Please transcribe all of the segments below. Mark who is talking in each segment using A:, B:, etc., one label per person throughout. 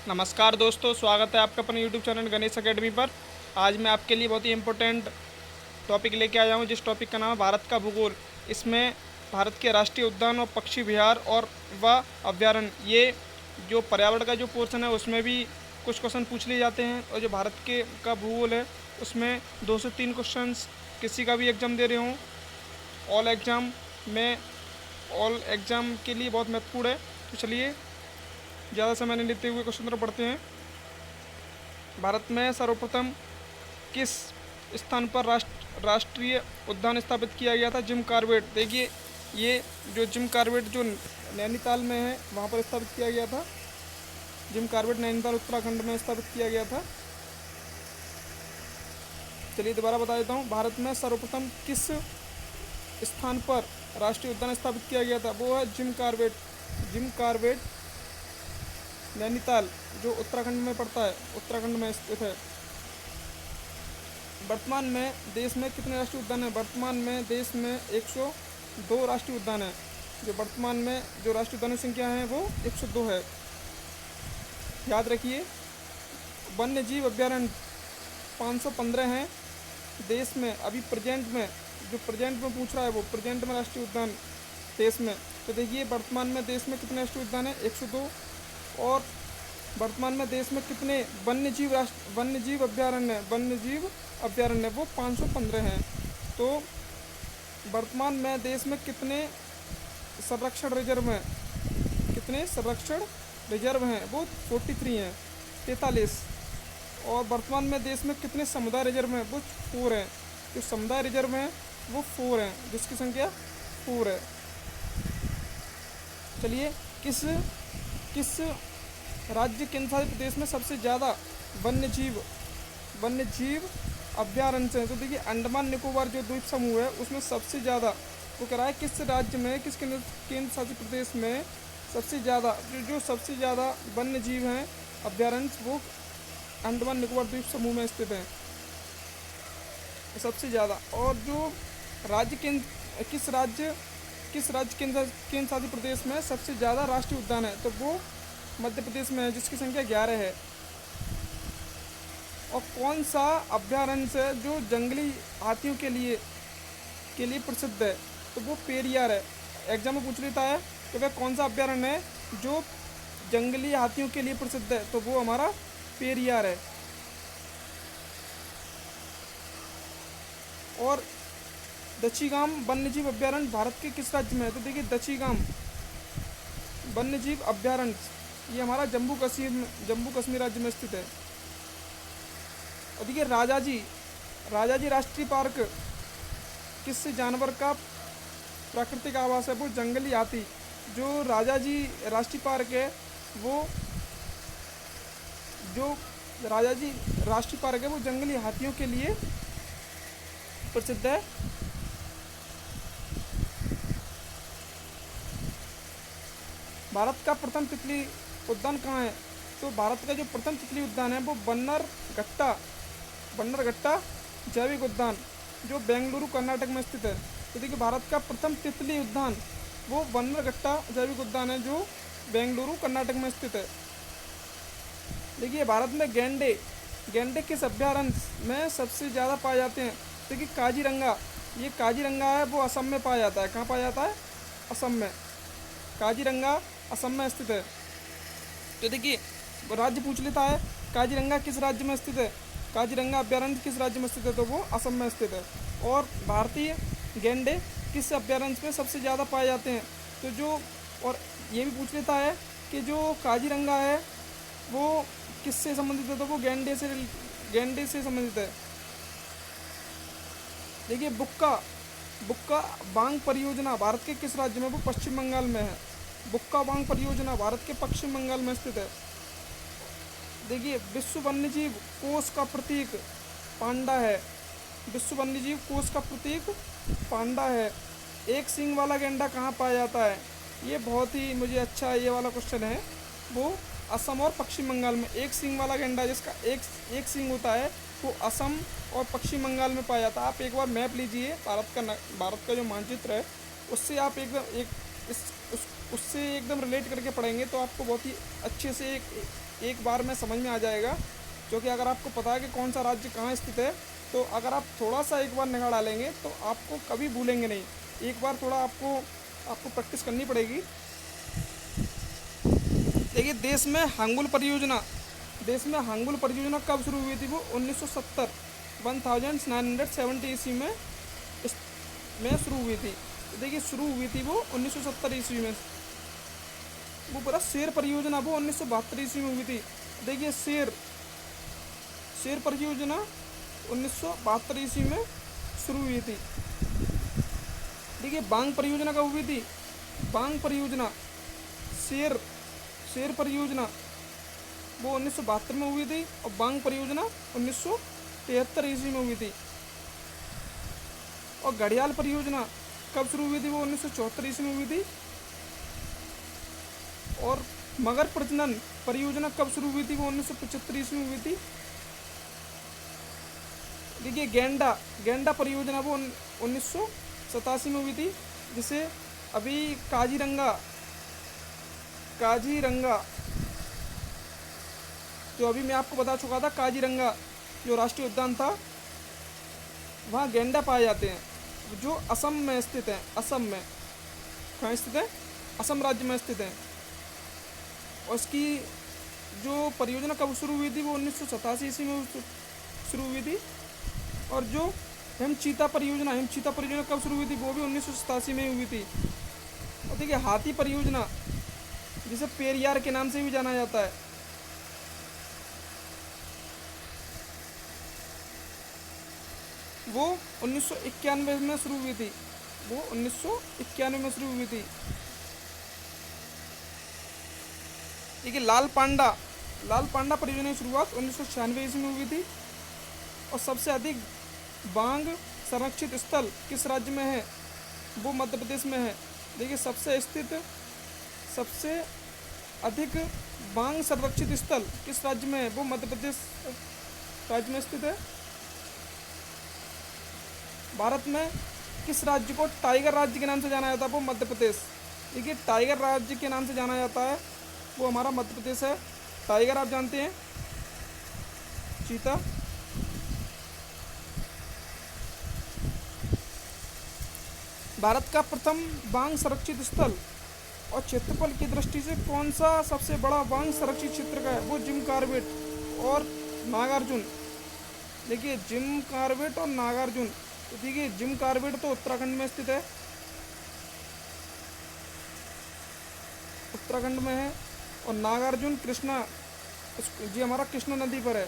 A: नमस्कार दोस्तों, स्वागत है आपका अपने यूट्यूब चैनल गणेश एकेडमी पर। आज मैं आपके लिए बहुत ही इम्पोर्टेंट टॉपिक लेके आया हूँ, जिस टॉपिक का नाम है भारत का भूगोल। इसमें भारत के राष्ट्रीय उद्यान और पक्षी विहार और व अभ्यारण्य, ये जो पर्यावरण का जो पोर्शन है उसमें भी कुछ क्वेश्चन पूछ लिए जाते हैं। और जो भारत के का भूगोल है उसमें 2 से 3 क्वेश्चन किसी का भी एग्ज़ाम दे रहे हों, ऑल एग्ज़ाम में ऑल एग्ज़ाम के लिए बहुत महत्वपूर्ण है। तो चलिए ज़्यादा समय नहीं लेते हुए क्वेश्चन पढ़ते हैं। भारत में सर्वप्रथम किस स्थान पर राष्ट्रीय उद्यान स्थापित किया गया था? Jim Corbett. देखिए, ये जो जिम कॉर्बेट जो नैनीताल में है वहाँ पर स्थापित किया गया था। जिम कॉर्बेट नैनीताल उत्तराखंड में स्थापित किया गया था। चलिए दोबारा बता देता हूँ। भारत में सर्वप्रथम किस स्थान पर राष्ट्रीय उद्यान स्थापित किया गया था? वो है Jim Corbett. Jim Corbett Nainital जो उत्तराखंड में पड़ता है, उत्तराखंड में स्थित है। वर्तमान में देश में कितने राष्ट्रीय उद्यान हैं? वर्तमान में देश में 102 राष्ट्रीय उद्यान हैं। जो वर्तमान में जो राष्ट्रीय उद्यानों की संख्या है वो 102 है। याद रखिए, वन्य जीव अभ्यारण्य 515 हैं देश में। अभी प्रेजेंट में जो प्रेजेंट में पूछ रहा है वो प्रेजेंट में राष्ट्रीय उद्यान देश में। तो देखिए, वर्तमान में देश में कितने राष्ट्रीय उद्यान हैं? 102। और वर्तमान में देश में कितने वन्य जीव अभ्यारण्य वो 515 हैं। तो वर्तमान में देश में कितने संरक्षण रिजर्व हैं? कितने संरक्षण रिजर्व हैं? वो 43 हैं, 43। और वर्तमान में देश में कितने समुदाय रिजर्व हैं? वो 4 हैं। जो समुदाय रिजर्व हैं वो 4 हैं, जिसकी संख्या 4 है। चलिए, किस किस राज्य केंद्र शासित प्रदेश में सबसे ज़्यादा वन्य जीव अभ्यारण्य हैं? तो देखिए, अंडमान निकोबार जो द्वीप समूह है उसमें सबसे ज़्यादा वो कह रहा है किस राज्य में, किस केंद्र शासित प्रदेश में सबसे ज़्यादा जो सबसे ज़्यादा वन्य जीव हैं अभ्यारण्य वो अंडमान निकोबार द्वीप समूह में स्थित हैं सबसे ज़्यादा। और जो राज्य केंद्र किस राज्य केंद्र शासित प्रदेश में सबसे ज़्यादा राष्ट्रीय उद्यान है? तो वो मध्य प्रदेश में है, जिसकी संख्या 11 है। और कौन सा अभ्यारण्य है जो जंगली हाथियों के लिए प्रसिद्ध है? तो वो पेरियार है। एग्जाम में पूछ लेता है कि वह कौन सा अभ्यारण्य है जो जंगली हाथियों के लिए प्रसिद्ध है? तो वो हमारा पेरियार है। और दक्षिगाम वन्यजीव अभ्यारण्य भारत के किस राज्य में है? तो देखिए, दक्षिगाम वन्यजीव अभ्यारण्य ये हमारा जम्मू कश्मीर राज्य में स्थित है। और देखिए, राजाजी राष्ट्रीय पार्क किस जानवर का प्राकृतिक आवास है? वो जंगली हाथी। जो राजाजी राष्ट्रीय पार्क है वो जंगली हाथियों के लिए प्रसिद्ध है। भारत का प्रथम तितली उद्यान कहाँ है? तो भारत का जो प्रथम तितली उद्यान है वो बन्नरघट्टा जैविक उद्यान जो बेंगलुरु कर्नाटक में स्थित है। तो देखिए, भारत का प्रथम तितली उद्यान वो बन्नरघट्टा जैविक उद्यान है जो बेंगलुरु कर्नाटक में स्थित है। देखिए, भारत में गैंडे किस अभ्यारण्य में सबसे ज़्यादा पाए जाते हैं? देखिए, काजीरंगा है वो असम में पाया जाता है। कहाँ पाया जाता है? असम में। काजीरंगा असम में स्थित है। तो देखिए, राज्य पूछ लेता है काजीरंगा किस राज्य में स्थित है? काजीरंगा अभ्यारण्य किस राज्य में स्थित है? तो वो असम में स्थित है। और भारतीय गैंडे किस अभ्यारण्य में सबसे ज़्यादा पाए जाते हैं? तो जो और ये भी पूछ लेता है कि जो काजीरंगा है वो किससे संबंधित है? तो वो गैंडे से संबंधित है। देखिए, बुक्का बांग परियोजना भारत के किस राज्य में? वो पश्चिम बंगाल में है। बुक्का बांग परियोजना भारत के पश्चिम बंगाल में स्थित है। देखिए, विश्व वन्यजीव कोष का प्रतीक पांडा है। विश्व वन्यजीव कोष का प्रतीक पांडा है। एक सींग वाला गैंडा कहाँ पाया जाता है? ये बहुत ही मुझे अच्छा ये वाला क्वेश्चन है। वो असम और पश्चिम बंगाल में। एक सींग वाला गैंडा जिसका एक सींग होता है वो असम और पश्चिम बंगाल में पाया जाता है। आप एक बार मैप लीजिए, भारत का जो मानचित्र है उससे आप उससे एकदम रिलेट करके पढ़ेंगे तो आपको बहुत ही अच्छे से एक बार में समझ में आ जाएगा, क्योंकि अगर आपको पता है कि कौन सा राज्य कहाँ स्थित है, तो अगर आप थोड़ा सा एक बार निगाह डालेंगे तो आपको कभी भूलेंगे नहीं। एक बार थोड़ा आपको प्रैक्टिस करनी पड़ेगी। देखिए, देश में हांगुल परियोजना कब शुरू हुई थी? वो 1970 1970 ईस्वी में शुरू हुई थी। तो देखिए, शुरू हुई थी वो 1970 ईस्वी में। वो पूरा शेर परियोजना वो 1972 ईस्वी में हुई थी। देखिए, शेर परियोजना 1972 ईस्वी में शुरू हुई थी। देखिए, बांग परियोजना कब हुई थी? बांग परियोजना, शेर परियोजना वो 1972 में हुई थी, और बांग परियोजना 1973 ईस्वी में हुई थी। और घड़ियाल परियोजना कब शुरू हुई थी? वो 1974 ईस्वी में हुई थी। और मगर प्रजनन परियोजना कब शुरू हुई थी? वो 1975 ईस्वी में हुई थी। देखिए, गेंडा परियोजना वो 1987 में हुई थी, जिसे अभी काजीरंगा जो अभी मैं आपको बता चुका था, काजीरंगा जो राष्ट्रीय उद्यान था, वहाँ गेंडा पाए जाते हैं, जो असम में स्थित है। असम में कहाँ स्थित है? असम राज्य में स्थित है। और इसकी जो परियोजना कब शुरू हुई थी? वो 1987 ईस्वी में शुरू हुई थी। और जो हिमचीता परियोजना कब शुरू हुई थी? वो भी 1987 में हुई थी। और देखिए, हाथी परियोजना जिसे पेरियार के नाम से भी जाना जाता है, वो 1991 में शुरू हुई थी। देखिए, लाल पांडा परियोजना की शुरुआत 1996 ईस्वी में हुई थी। और सबसे अधिक बांग संरक्षित स्थल किस राज्य में है? वो मध्य प्रदेश में है। देखिए, सबसे अधिक बांग संरक्षित स्थल किस राज्य में है? वो मध्य प्रदेश राज्य में स्थित है। भारत में किस राज्य को टाइगर राज्य के नाम से जाना जाता है? वो मध्य प्रदेश। देखिए, टाइगर राज्य के नाम से जाना जाता है वो हमारा मध्य प्रदेश है। टाइगर आप जानते हैं, चीता। भारत का प्रथम बांग संरक्षित स्थल और क्षेत्रफल की दृष्टि से कौन सा सबसे बड़ा बांग संरक्षित क्षेत्र का है? वो जिम कॉर्बेट और नागार्जुन। देखिए, जिम कॉर्बेट और नागार्जुन। तो देखिए, जिम कॉर्बेट तो उत्तराखंड में स्थित है, और नागार्जुन जी हमारा कृष्णा नदी पर है।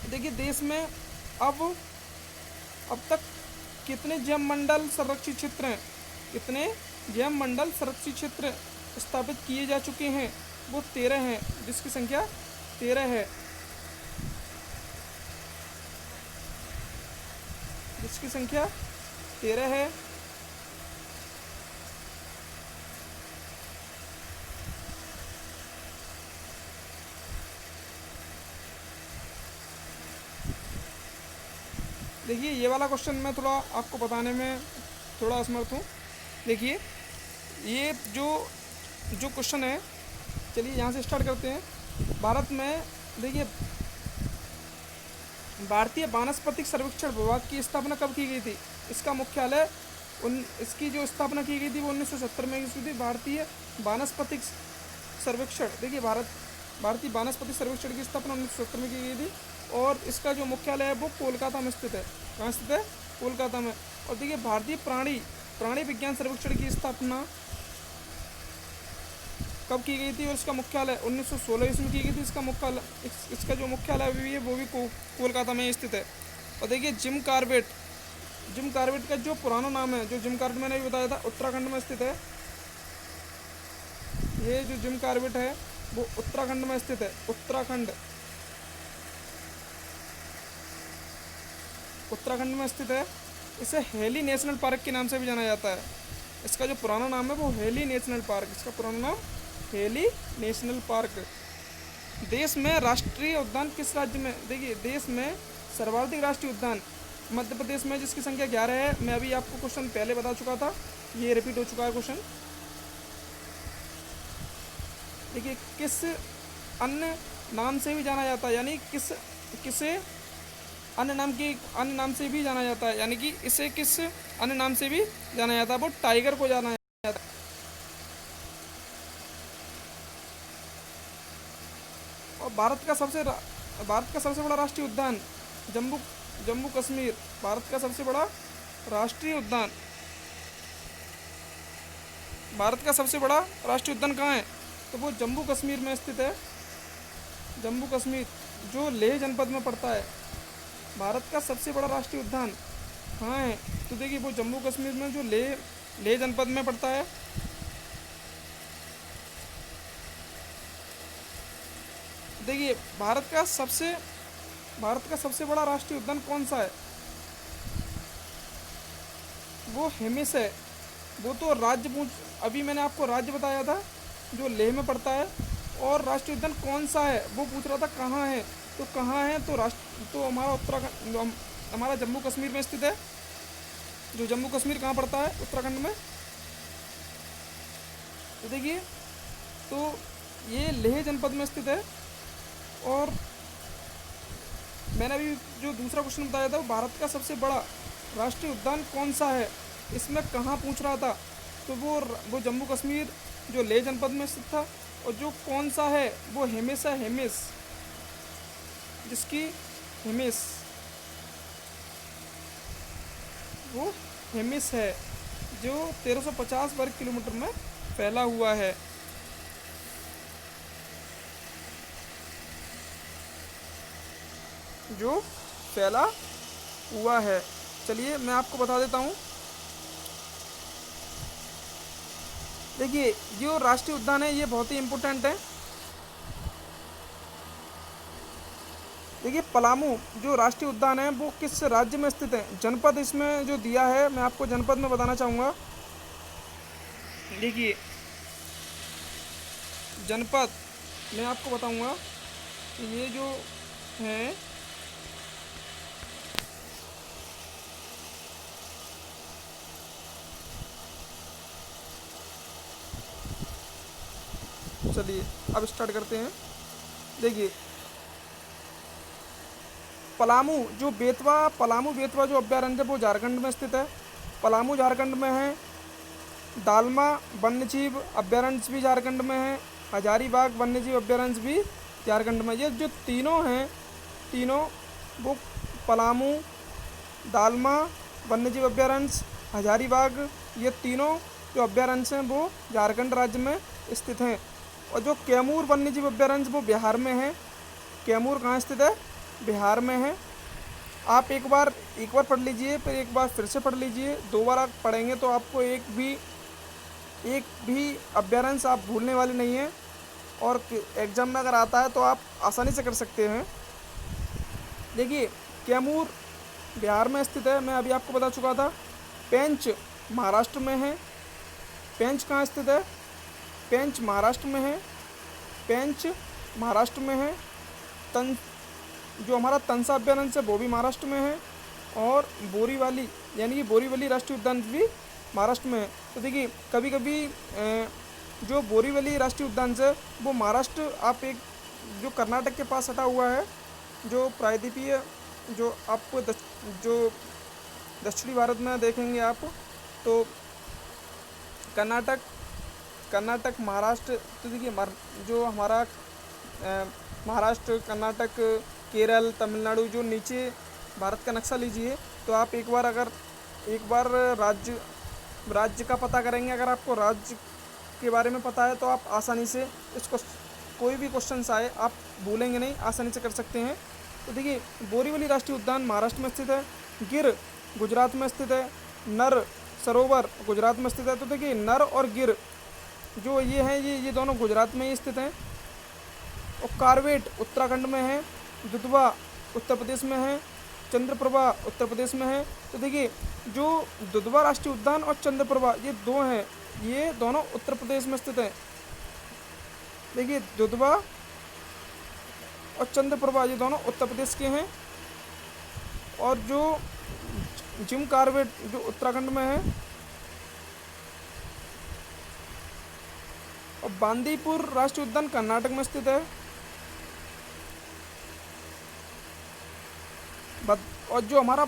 A: देखिए, देश में अब तक कितने जैव मंडल संरक्षित क्षेत्र हैं? कितने जैव मंडल संरक्षित क्षेत्र स्थापित किए जा चुके हैं? वो 13 हैं, जिसकी संख्या 13 है। देखिए, ये वाला क्वेश्चन मैं थोड़ा आपको बताने में थोड़ा असमर्थ हूँ। देखिए, ये जो क्वेश्चन है, चलिए यहाँ से स्टार्ट करते हैं। भारत में देखिए, भारतीय वानस्पतिक सर्वेक्षण विभाग की स्थापना कब की गई थी? इसका मुख्यालय इसकी जो स्थापना की गई थी वो 1970 में की थी। भारतीय वानस्पतिक सर्वेक्षण, देखिए, भारतीय वानस्पतिक सर्वेक्षण की स्थापना 1970 में की गई थी। और इसका जो मुख्यालय है वो कोलकाता में स्थित है। कहाँ स्थित है? कोलकाता में। और देखिए, भारतीय प्राणी विज्ञान सर्वेक्षण की स्थापना कब की गई थी? और इसका मुख्यालय 1916 ईस्वी में की गई थी। इसका जो मुख्यालय भी है वो भी कोलकाता में स्थित है। और देखिए, जिम कॉर्बेट का जो पुराना नाम है, जो जिम कॉर्बेट मैंने भी बताया था, उत्तराखंड में स्थित है। ये जो जिम कॉर्बेट है वो उत्तराखंड में स्थित है। उत्तराखंड में स्थित है। इसे हेली नेशनल पार्क के नाम से भी जाना जाता है। इसका जो पुराना नाम है वो हेली नेशनल पार्क। इसका पुराना नाम हेली नेशनल पार्क। देश में राष्ट्रीय उद्यान किस राज्य में? देखिए, देश में सर्वाधिक राष्ट्रीय उद्यान मध्य प्रदेश में, जिसकी संख्या 11 है। मैं अभी आपको क्वेश्चन पहले बता चुका था। ये रिपीट हो चुका है क्वेश्चन। देखिए, किस अन्य नाम से भी जाना जाता है, यानी किसे अन्य नाम से भी जाना जाता है, यानी कि इसे किस अन्य नाम से भी जाना जाता है, वो टाइगर को जाना जाता है। और भारत का सबसे बड़ा राष्ट्रीय उद्यान जम्मू जम्मू कश्मीर। भारत का सबसे बड़ा राष्ट्रीय उद्यान, भारत का सबसे बड़ा राष्ट्रीय उद्यान कहाँ है, तो वो जम्मू कश्मीर में स्थित है। जम्मू कश्मीर, जो लेह जनपद में पड़ता है। भारत का सबसे बड़ा राष्ट्रीय उद्यान कहाँ है, तो देखिए वो जम्मू कश्मीर में जो लेह जनपद में पड़ता है। देखिए, भारत का सबसे बड़ा राष्ट्रीय उद्यान कौन सा है, वो हिमिस है। वो तो राज्य पूछ अभी मैंने आपको राज्य बताया था जो लेह में पड़ता है, और राष्ट्रीय उद्यान कौन सा है वो पूछ रहा था कहाँ है। तो कहाँ है, तो हमारा उत्तराखंड, हमारा जम्मू कश्मीर में स्थित है। जो जम्मू कश्मीर कहाँ पड़ता है, उत्तराखंड में। तो देखिए, तो ये लेह जनपद में स्थित है। और मैंने अभी जो दूसरा क्वेश्चन बताया था, वो भारत का सबसे बड़ा राष्ट्रीय उद्यान कौन सा है, इसमें कहाँ पूछ रहा था, तो वो जम्मू कश्मीर जो लेह जनपद में स्थित था। और जो कौन सा है, वो हिमिस है, हिमिस, जिसकी हिमिस, वो हिमिस है, जो 1350 वर्ग किलोमीटर में फैला हुआ है। जो फैला हुआ है। चलिए मैं आपको बता देता हूँ। देखिए, जो राष्ट्रीय उद्यान है ये बहुत ही इम्पोर्टेंट है। देखिए, पलामू जो राष्ट्रीय उद्यान है वो किस राज्य में स्थित है, जनपद इसमें जो दिया है मैं आपको जनपद में बताना चाहूँगा। देखिए, जनपद मैं आपको बताऊँगा कि ये जो है, चलिए अब स्टार्ट करते हैं। देखिए, पलामू बेतवा जो अभ्यारण्य है वो झारखंड में स्थित है। पलामू झारखंड में है। दालमा वन्यजीव अभ्यारण्य भी झारखंड में है। हजारीबाग वन्यजीव अभ्यारण्य भी झारखंड में। ये जो तीनों हैं, तीनों वो पलामू, दालमा वन्यजीव अभ्यारण्य, हजारीबाग, ये तीनों जो अभ्यारण्य हैं वो झारखंड राज्य में स्थित हैं। और जो कैमूर वन्यजीव अभ्यारण्य वो बिहार में है। कैमूर कहाँ स्थित है, बिहार में है। आप एक बार पढ़ लीजिए, फिर एक बार फिर से पढ़ लीजिए। 2 बार आप पढ़ेंगे तो आपको एक भी अभ्यारण्य आप भूलने वाले नहीं हैं। और एग्जाम में अगर आता है तो आप आसानी से कर सकते हैं। देखिए, कैमूर बिहार में स्थित है, मैं अभी आपको बता चुका था। पेंच महाराष्ट्र में है। पेंच कहाँ स्थित है, पेंच महाराष्ट्र में है। पेंच महाराष्ट्र में है। जो हमारा तंसा अभ्यारण्य है वो भी महाराष्ट्र में है। और बोरीवली, यानी कि बोरीवली राष्ट्रीय उद्यान भी महाराष्ट्र में है। तो देखिए, कभी कभी जो बोरीवली राष्ट्रीय उद्यान है वो महाराष्ट्र, आप एक जो कर्नाटक के पास सटा हुआ है, जो प्रायद्वीपीय, जो आपको जो दक्षिणी भारत में देखेंगे आप, तो कर्नाटक महाराष्ट्र। तो देखिए, जो हमारा महाराष्ट्र, कर्नाटक, केरल, तमिलनाडु, जो नीचे भारत का नक्शा लीजिए, तो आप एक बार राज्य का पता करेंगे। अगर आपको राज्य के बारे में पता है तो आप आसानी से इसको, कोई भी क्वेश्चन आए आप भूलेंगे नहीं, आसानी से कर सकते हैं। तो देखिए, बोरीवली राष्ट्रीय उद्यान महाराष्ट्र में स्थित है। गिर गुजरात में स्थित है। नर सरोवर गुजरात में स्थित है। तो देखिए, नर और गिर जो ये हैं, ये दोनों गुजरात में ही स्थित हैं। और कार्वेट उत्तराखंड में है। दुधवा उत्तर प्रदेश में है। चंद्रप्रभा उत्तर प्रदेश में है। तो देखिए, जो दुधवा राष्ट्रीय उद्यान और चंद्रप्रभा ये दो हैं, ये दोनों उत्तर प्रदेश में स्थित हैं। देखिए, दुधवा और चंद्रप्रभा ये दोनों उत्तर प्रदेश के हैं। और जो जिम कार्बेट जो उत्तराखंड में है, और बांदीपुर राष्ट्रीय उद्यान कर्नाटक में स्थित है। और जो हमारा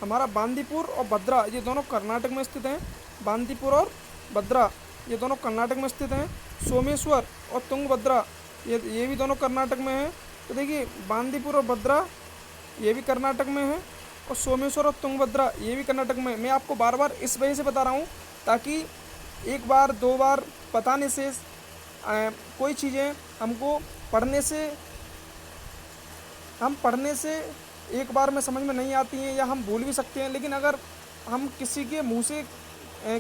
A: हमारा बांदीपुर और भद्रा ये दोनों कर्नाटक में स्थित हैं। बांदीपुर और भद्रा ये दोनों कर्नाटक में स्थित हैं। सोमेश्वर और तुंगभद्रा ये भी दोनों कर्नाटक में हैं। तो देखिए बांदीपुर और भद्रा ये भी कर्नाटक में है और सोमेश्वर और तुंगभद्रा ये भी कर्नाटक में। मैं आपको बार बार इस वजह से बता रहा हूँ ताकि एक बार दो बार बताने से कोई चीज़ें हमको पढ़ने से एक बार में समझ में नहीं आती हैं या हम भूल भी सकते हैं, लेकिन अगर हम किसी के मुंह से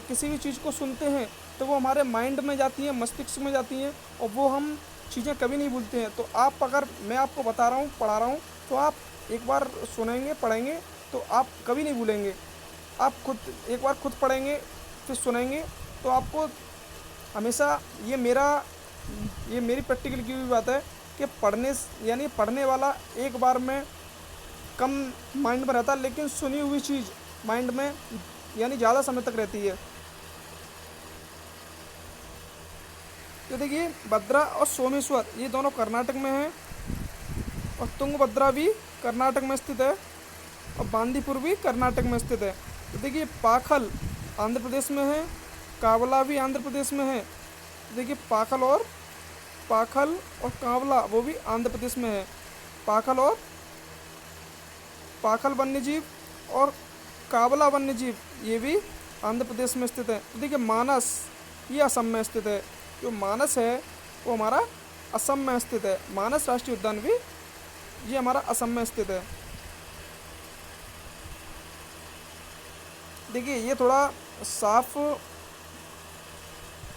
A: किसी भी चीज़ को सुनते हैं तो वो हमारे माइंड में जाती हैं, मस्तिष्क में जाती हैं और वो हम चीज़ें कभी नहीं भूलते हैं। तो आप अगर मैं आपको बता रहा हूँ, पढ़ा रहा हूँ, तो आप एक बार सुनेंगे, पढ़ेंगे तो आप कभी नहीं भूलेंगे। आप एक बार खुद पढ़ेंगे फिर सुनेंगे तो आपको हमेशा ये मेरी प्रैक्टिकल की हुई बात है कि पढ़ने वाला एक बार में कम माइंड में रहता है, लेकिन सुनी हुई चीज़ माइंड में यानी ज़्यादा समय तक रहती है। तो देखिए भद्रा और सोमेश्वर ये दोनों कर्नाटक में हैं और तुंगभद्रा भी कर्नाटक में स्थित है और बांदीपुर भी कर्नाटक में स्थित है। तो देखिए पाखल आंध्र प्रदेश में है, कावला भी आंध्र प्रदेश में है। तो देखिए पाखल और कावला वो भी आंध्र प्रदेश में है। पाखल वन्यजीव और कावला वन्यजीव ये भी आंध्र प्रदेश में स्थित है। तो देखिए मानस ये असम में स्थित है। जो मानस है वो हमारा असम में स्थित है। मानस राष्ट्रीय उद्यान भी ये हमारा असम में स्थित है। देखिए ये थोड़ा साफ,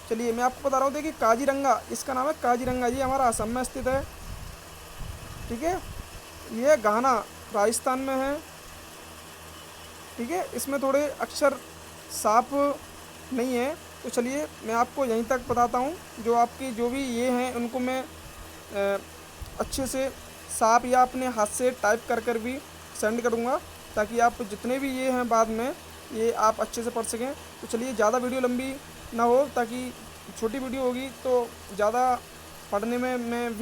A: चलिए मैं आपको बता रहा हूँ। देखिए काजीरंगा, इसका नाम है काजीरंगा, ये हमारा असम में स्थित है। ठीक है, ये घाना राजस्थान में है। ठीक है, इसमें थोड़े अक्षर साफ नहीं है, तो चलिए मैं आपको यहीं तक बताता हूँ। जो आपकी जो भी ये हैं उनको मैं अच्छे से साफ या अपने हाथ से टाइप कर भी सेंड करूँगा ताकि आप जितने भी ये हैं बाद में ये आप अच्छे से पढ़ सकें। तो चलिए ज़्यादा वीडियो लंबी ना हो, ताकि छोटी वीडियो होगी तो ज़्यादा पढ़ने में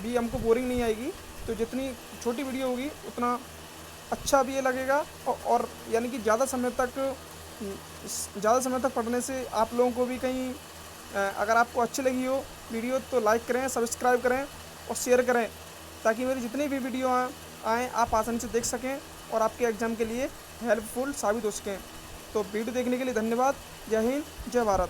A: भी हमको बोरिंग नहीं आएगी। तो जितनी छोटी वीडियो होगी उतना अच्छा भी ये लगेगा और यानी कि ज़्यादा समय तक पढ़ने से आप लोगों को भी कहीं अगर आपको अच्छी लगी हो वीडियो तो लाइक करें, सब्सक्राइब करें और शेयर करें ताकि मेरी जितनी भी वीडियो आएँ आप आसानी से देख सकें और आपके एग्ज़ाम के लिए हेल्पफुल साबित हो सकें। तो वीडियो देखने के लिए धन्यवाद। जय हिंद, जय भारत।